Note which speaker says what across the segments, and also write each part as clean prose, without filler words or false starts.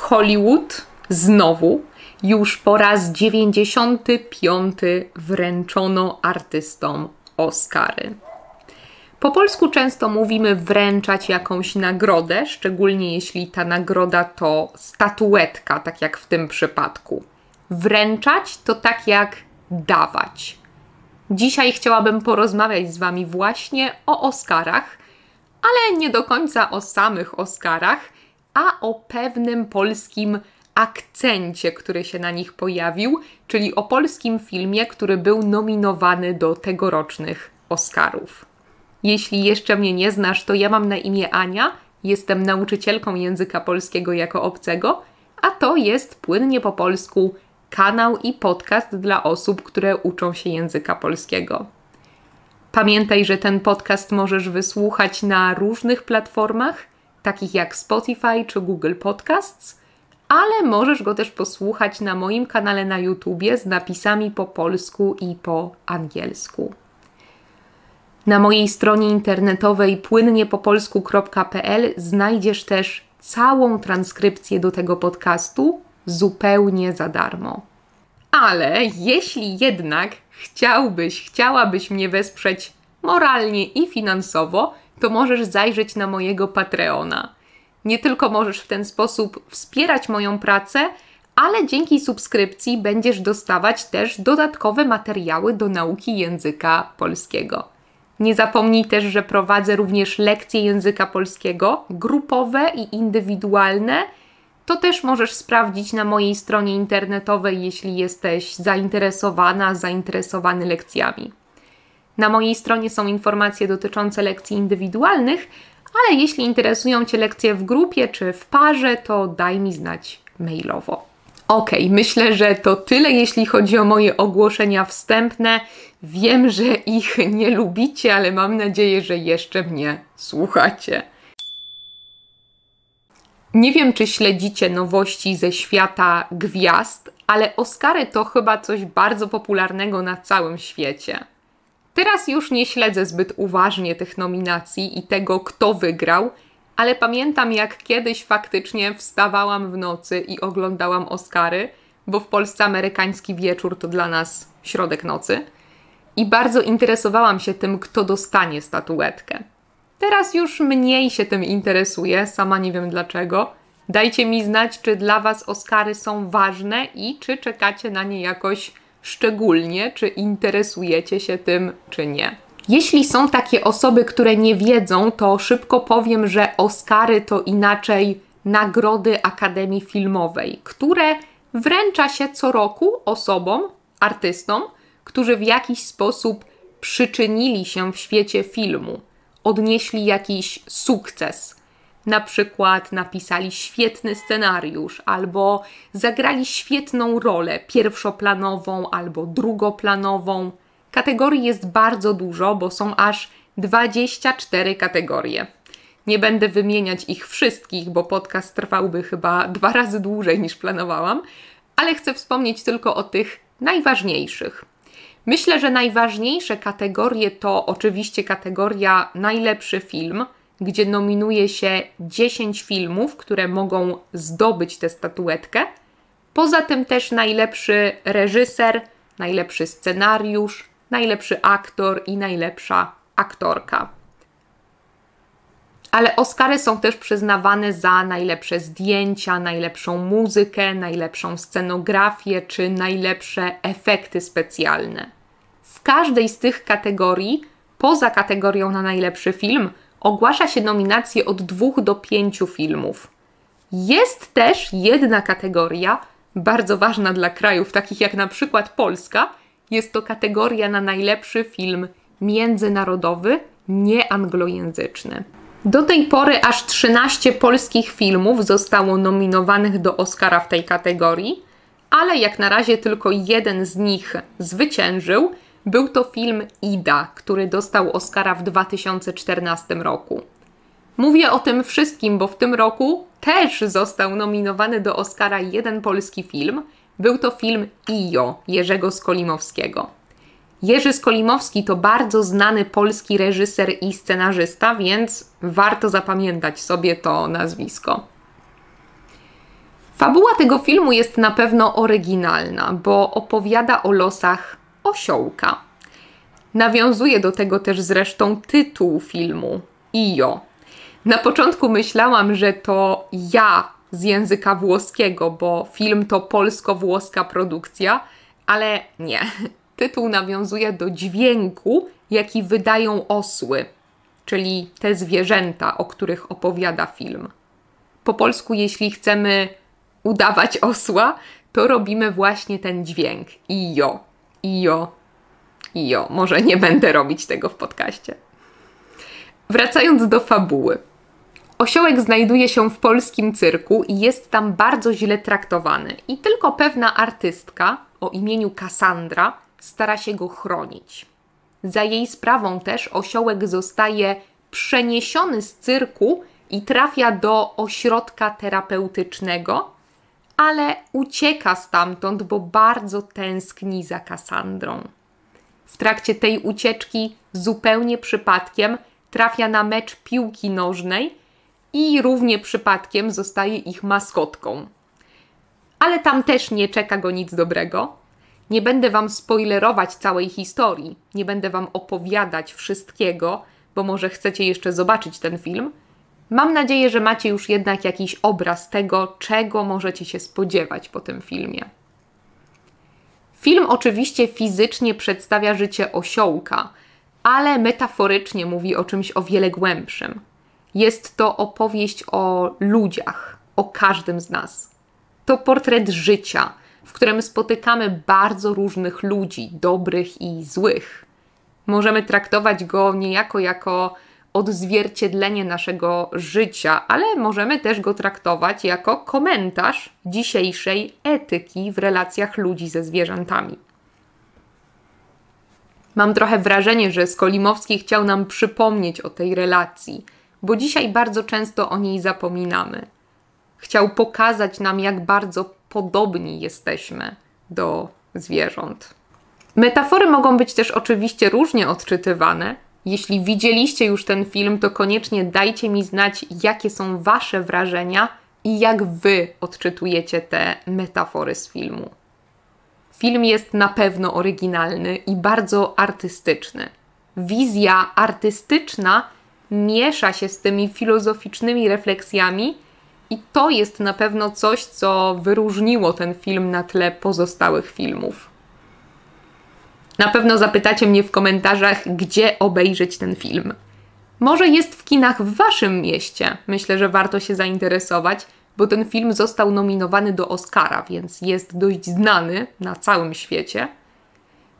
Speaker 1: Hollywood znowu już po raz 95. wręczono artystom Oscary. Po polsku często mówimy wręczać jakąś nagrodę, szczególnie jeśli ta nagroda to statuetka, tak jak w tym przypadku. Wręczać to tak jak dawać. Dzisiaj chciałabym porozmawiać z Wami właśnie o Oscarach, ale nie do końca o samych Oscarach, a o pewnym polskim akcencie, który się na nich pojawił, czyli o polskim filmie, który był nominowany do tegorocznych Oscarów. Jeśli jeszcze mnie nie znasz, to ja mam na imię Ania, jestem nauczycielką języka polskiego jako obcego, a to jest Płynnie po polsku kanał i podcast dla osób, które uczą się języka polskiego. Pamiętaj, że ten podcast możesz wysłuchać na różnych platformach, takich jak Spotify czy Google Podcasts, ale możesz go też posłuchać na moim kanale na YouTubie z napisami po polsku i po angielsku. Na mojej stronie internetowej płyniepopolsku.pl znajdziesz też całą transkrypcję do tego podcastu zupełnie za darmo. Ale jeśli jednak chciałabyś mnie wesprzeć moralnie i finansowo, to możesz zajrzeć na mojego Patreona. Nie tylko możesz w ten sposób wspierać moją pracę, ale dzięki subskrypcji będziesz dostawać też dodatkowe materiały do nauki języka polskiego. Nie zapomnij też, że prowadzę również lekcje języka polskiego, grupowe i indywidualne. To też możesz sprawdzić na mojej stronie internetowej, jeśli jesteś zainteresowany lekcjami. Na mojej stronie są informacje dotyczące lekcji indywidualnych, ale jeśli interesują Cię lekcje w grupie czy w parze, to daj mi znać mailowo. Myślę, że to tyle, jeśli chodzi o moje ogłoszenia wstępne. Wiem, że ich nie lubicie, ale mam nadzieję, że jeszcze mnie słuchacie. Nie wiem, czy śledzicie nowości ze świata gwiazd, ale Oscary to chyba coś bardzo popularnego na całym świecie. Teraz już nie śledzę zbyt uważnie tych nominacji i tego, kto wygrał, ale pamiętam, jak kiedyś faktycznie wstawałam w nocy i oglądałam Oscary, bo w Polsce amerykański wieczór to dla nas środek nocy. I bardzo interesowałam się tym, kto dostanie statuetkę. Teraz już mniej się tym interesuję, sama nie wiem dlaczego. Dajcie mi znać, czy dla Was Oscary są ważne i czy czekacie na nie jakoś szczególnie, czy interesujecie się tym, czy nie. Jeśli są takie osoby, które nie wiedzą, to szybko powiem, że Oscary to inaczej nagrody Akademii Filmowej, które wręcza się co roku osobom, artystom, którzy w jakiś sposób przyczynili się w świecie filmu, odnieśli jakiś sukces. Na przykład napisali świetny scenariusz, albo zagrali świetną rolę pierwszoplanową albo drugoplanową. Kategorii jest bardzo dużo, bo są aż 24 kategorie. Nie będę wymieniać ich wszystkich, bo podcast trwałby chyba 2 razy dłużej niż planowałam, ale chcę wspomnieć tylko o tych najważniejszych. Myślę, że najważniejsze kategorie to oczywiście kategoria najlepszy film, gdzie nominuje się 10 filmów, które mogą zdobyć tę statuetkę. Poza tym też najlepszy reżyser, najlepszy scenariusz, najlepszy aktor i najlepsza aktorka. Ale Oscary są też przyznawane za najlepsze zdjęcia, najlepszą muzykę, najlepszą scenografię czy najlepsze efekty specjalne. W każdej z tych kategorii, poza kategorią na najlepszy film, ogłasza się nominacje od 2 do 5 filmów. Jest też jedna kategoria, bardzo ważna dla krajów takich jak na przykład Polska, jest to kategoria na najlepszy film międzynarodowy, nieanglojęzyczny. Do tej pory aż 13 polskich filmów zostało nominowanych do Oscara w tej kategorii, ale jak na razie tylko jeden z nich zwyciężył. Był to film Ida, który dostał Oscara w 2014 roku. Mówię o tym wszystkim, bo w tym roku też został nominowany do Oscara jeden polski film. Był to film Ijo Jerzego Skolimowskiego. Jerzy Skolimowski to bardzo znany polski reżyser i scenarzysta, więc warto zapamiętać sobie to nazwisko. Fabuła tego filmu jest na pewno oryginalna, bo opowiada o losach osiołka. Nawiązuje do tego też zresztą tytuł filmu Io. Na początku myślałam, że to ja z języka włoskiego, bo film to polsko-włoska produkcja, ale nie. Tytuł nawiązuje do dźwięku, jaki wydają osły, czyli te zwierzęta, o których opowiada film. Po polsku, jeśli chcemy udawać osła, to robimy właśnie ten dźwięk. Io, io, io. Może nie będę robić tego w podcaście. Wracając do fabuły. Osiołek znajduje się w polskim cyrku i jest tam bardzo źle traktowany. I tylko pewna artystka o imieniu Kassandra stara się go chronić. Za jej sprawą też osiołek zostaje przeniesiony z cyrku i trafia do ośrodka terapeutycznego, ale ucieka stamtąd, bo bardzo tęskni za Kassandrą. W trakcie tej ucieczki zupełnie przypadkiem trafia na mecz piłki nożnej i równie przypadkiem zostaje ich maskotką. Ale tam też nie czeka go nic dobrego. Nie będę wam spoilerować całej historii, nie będę wam opowiadać wszystkiego, bo może chcecie jeszcze zobaczyć ten film. Mam nadzieję, że macie już jednak jakiś obraz tego, czego możecie się spodziewać po tym filmie. Film oczywiście fizycznie przedstawia życie osiołka, ale metaforycznie mówi o czymś o wiele głębszym. Jest to opowieść o ludziach, o każdym z nas. To portret życia, w którym spotykamy bardzo różnych ludzi, dobrych i złych. Możemy traktować go niejako jako odzwierciedlenie naszego życia, ale możemy też go traktować jako komentarz dzisiejszej etyki w relacjach ludzi ze zwierzętami. Mam trochę wrażenie, że Skolimowski chciał nam przypomnieć o tej relacji, bo dzisiaj bardzo często o niej zapominamy. Chciał pokazać nam, jak bardzo podobni jesteśmy do zwierząt. Metafory mogą być też oczywiście różnie odczytywane. Jeśli widzieliście już ten film, to koniecznie dajcie mi znać, jakie są wasze wrażenia i jak wy odczytujecie te metafory z filmu. Film jest na pewno oryginalny i bardzo artystyczny. Wizja artystyczna miesza się z tymi filozoficznymi refleksjami i to jest na pewno coś, co wyróżniło ten film na tle pozostałych filmów. Na pewno zapytacie mnie w komentarzach, gdzie obejrzeć ten film. Może jest w kinach w waszym mieście. Myślę, że warto się zainteresować, bo ten film został nominowany do Oscara, więc jest dość znany na całym świecie.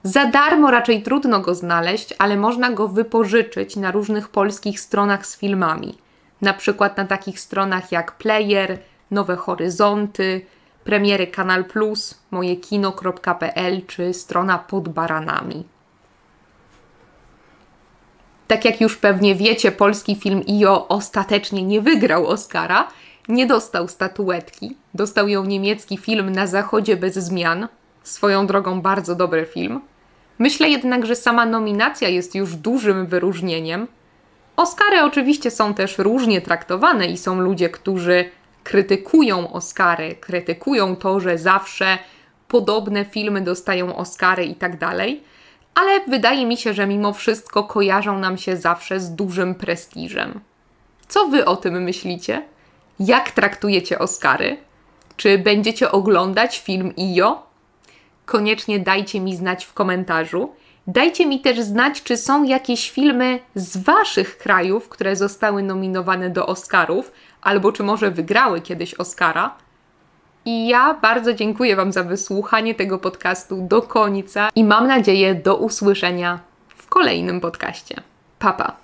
Speaker 1: Za darmo raczej trudno go znaleźć, ale można go wypożyczyć na różnych polskich stronach z filmami. Na przykład na takich stronach jak Player, Nowe Horyzonty, premiery Kanal Plus, mojekino.pl czy strona Pod Baranami. Tak jak już pewnie wiecie, polski film Io ostatecznie nie wygrał Oscara, nie dostał statuetki. Dostał ją niemiecki film Na zachodzie bez zmian. Swoją drogą bardzo dobry film. Myślę jednak, że sama nominacja jest już dużym wyróżnieniem. Oscary oczywiście są też różnie traktowane i są ludzie, którzy krytykują Oscary, krytykują to, że zawsze podobne filmy dostają Oscary i tak dalej, ale wydaje mi się, że mimo wszystko kojarzą nam się zawsze z dużym prestiżem. Co wy o tym myślicie? Jak traktujecie Oscary? Czy będziecie oglądać film Io? Koniecznie dajcie mi znać w komentarzu. Dajcie mi też znać, czy są jakieś filmy z waszych krajów, które zostały nominowane do Oscarów, albo czy może wygrały kiedyś Oscara. I ja bardzo dziękuję wam za wysłuchanie tego podcastu do końca i mam nadzieję do usłyszenia w kolejnym podcaście. Pa, pa!